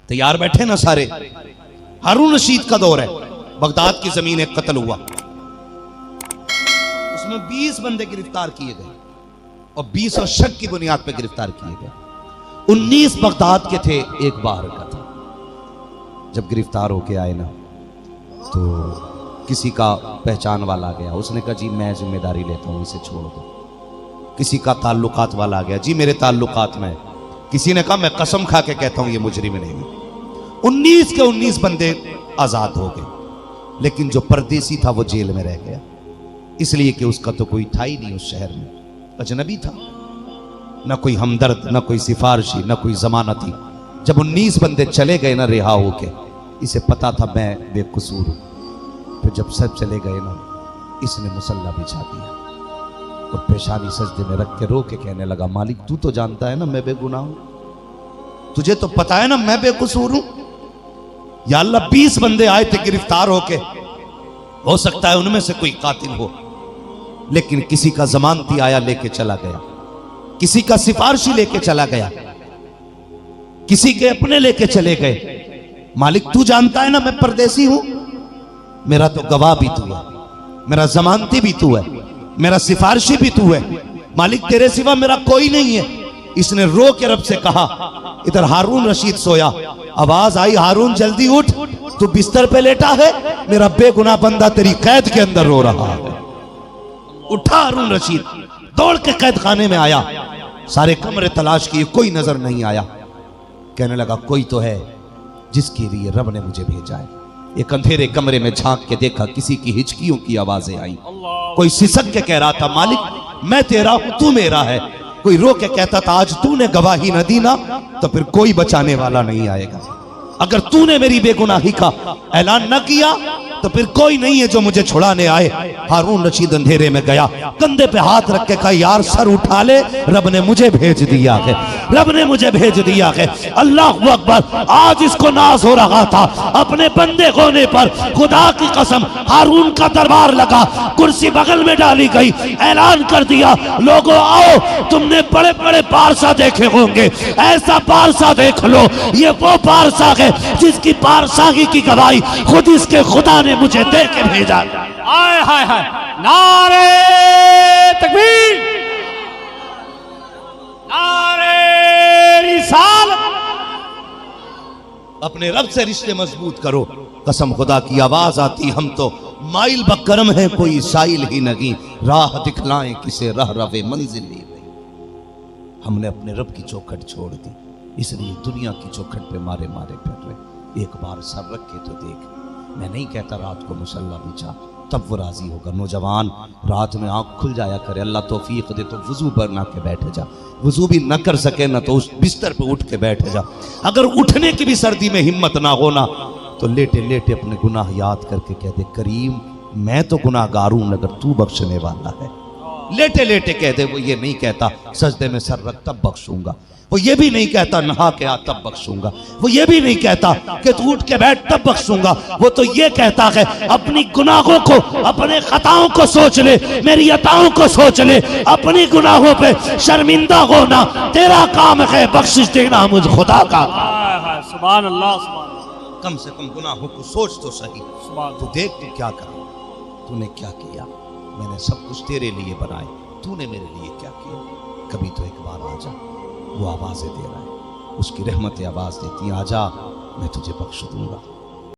तैयार बैठे ना सारे। हारून रशीद का दौर है, बगदाद की जमीन एक कत्ल हुआ, उसमें 20 बंदे गिरफ्तार किए गए और 20 और शक की बुनियाद पर गिरफ्तार किए गए। 19 बगदाद के थे, एक बाहर का था। जब गिरफ्तार होके आए ना तो किसी का पहचान वाला आ गया, उसने कहा जी मैं जिम्मेदारी लेता हूं, इसे छोड़ दो। किसी का ताल्लुकात वाला आ गया, जी मेरे ताल्लुकात में। किसी ने कहा मैं कसम खा के कहता हूं ये मुजरिम नहीं है। 19 के 19 बंदे आजाद हो गए, लेकिन जो परदेसी था वो जेल में रह गया, इसलिए कि उसका तो कोई था ही नहीं उस शहर में, अजनबी था, ना कोई हमदर्द, ना कोई सिफारिशी, ना कोई जमानती। जब 19 बंदे चले गए ना रिहा होके, इसे पता था मैं बेकसूर हूं। फिर जब सब चले गए ना, इसने मुसल्ला बिछा दिया और पेशानी सजदे में रख के रो के कहने लगा, मालिक तू तो जानता है ना मैं बेगुनाह हूं, तुझे तो पता है ना मैं बेकसूर हूं। या अल्लाह 20 बंदे आए थे गिरफ्तार होके, हो सकता है उनमें से कोई कातिल हो, लेकिन किसी का जमानती आया लेके चला गया, किसी का सिफारिशी लेके चला गया, किसी के अपने लेके चले गए। मालिक तू जानता है ना मैं परदेसी हूं, मेरा तो गवाह भी तू है, मेरा जमानती भी तू है, मेरा सिफारिशी भी तू है, मालिक तेरे सिवा मेरा कोई नहीं है। इसने रो के रब से कहा। इधर हारून रशीद सोया, आवाज आई हारून जल्दी उठ, तू बिस्तर पे लेटा है, मेरा बेगुनाह बंदा तेरी कैद के अंदर रो रहा है। उठा हारून रशीद, दौड़ के कैद खाने में आया, सारे कमरे तलाश किए, कोई नजर नहीं आया। कहने लगा कोई तो है जिसके लिए रब ने मुझे भेजा है। एक अंधेरे कमरे में झांक के देखा, किसी की हिचकियों की आवाजें आई, कोई सिसक के कह रहा था मालिक मैं तेरा हूं तू मेरा है। कोई रो के कहता था आज तूने गवाही न दी ना तो फिर कोई बचाने वाला नहीं आएगा, अगर तूने मेरी बेगुनाही का ऐलान न किया तो फिर कोई नहीं है जो मुझे छुड़ाने आए। हारून रशीद अंधेरे में गया, कंधे पे हाथ रख के कहा यार सर उठा ले, रब ने मुझे भेज दिया है, रब ने मुझे भेज दिया है। अल्लाह अकबर। आज इसको नाज हो रहा था अपने बंदे होने पर, खुदा की कसम हारून का दरबार लगा, कुर्सी बगल में डाली गई, ऐलान कर दिया लोगों आओ, तुमने बड़े बड़े पारसा देखे होंगे, ऐसा पारसा देख लो, ये वो पारसा है जिसकी पारसाही की गवाही खुद इसके खुदा ने मुझे दे के भेजा। आय हाय हाय, नारे तकबीर, नारे रिसालत। अपने रब से रिश्ते मजबूत करो, कसम खुदा की आवाज आती हम तो माइल बकरम है कोई साइल ही नहीं, राह दिखलाएं किसे रह रवे मंजिल ही नहीं। हमने अपने रब की चौखट छोड़ दी, इसलिए दुनिया की चौखट पे मारे मारे फिर रहे। एक बार सर रख के तो देख, मैं नहीं कहता रात को मुसल्ला बिछा तब वो राजी होगा। नौजवान रात में आंख खुल जाया करे, अल्लाह तौफीक दे तो वजू बना के बैठ जा, वजू भी न कर सके ना तो उस बिस्तर पे उठ के बैठ जा। अगर उठने की भी सर्दी में हिम्मत ना होना तो लेटे लेटे अपने गुनाह याद करके कह दे करीम मैं तो गुनाहगार हूं अगर तू बख्शने वाला है। लेटे लेटे कह दे, वो ये नहीं कहता सजदे में सर रख तब बख्शूंगा, वो ये भी नहीं कहता नहा के आ तब बख्शूंगा, वो ये भी नहीं कहता कि तू उठ के बैठ तब बख्शूंगा, वो तो ये कहता है अपनी गुनाहों को, अपने खताओं को सोच ले, मेरी अताओं को सोच ले, अपनी गुनाहों पे शर्मिंदा होना तेरा काम है, बख्शिश देना मुझ खुदा का। सुभान अल्लाह, सुभान अल्लाह। कम से कम गुनाहों को सोच तो सही, तू देख तू क्या कर, तूने क्या किया, मैंने सब कुछ तेरे लिए बनाए, तूने मेरे लिए क्या किया। कभी तो एक बार आ जा, वो आवाजें दे रहा है, उसकी रहमतें आवाज देती हैं आजा मैं तुझे बख्श दूंगा।